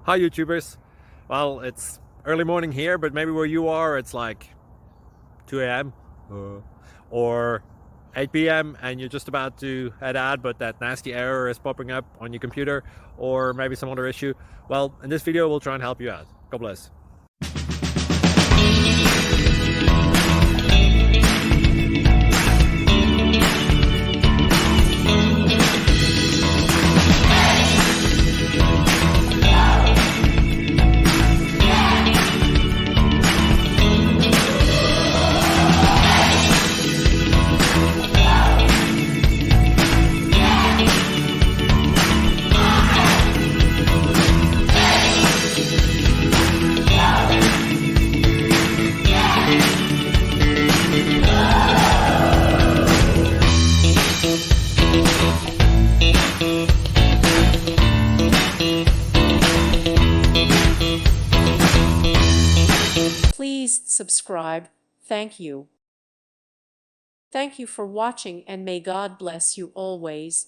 Hi YouTubers. Well, it's early morning here, but maybe where you are it's like 2 a.m. or 8 p.m. and you're just about to head out, but that nasty error is popping up on your computer, or maybe some other issue. Well, in this video we'll try and help you out. God bless. Please subscribe. Thank you. Thank you for watching, and may God bless you always.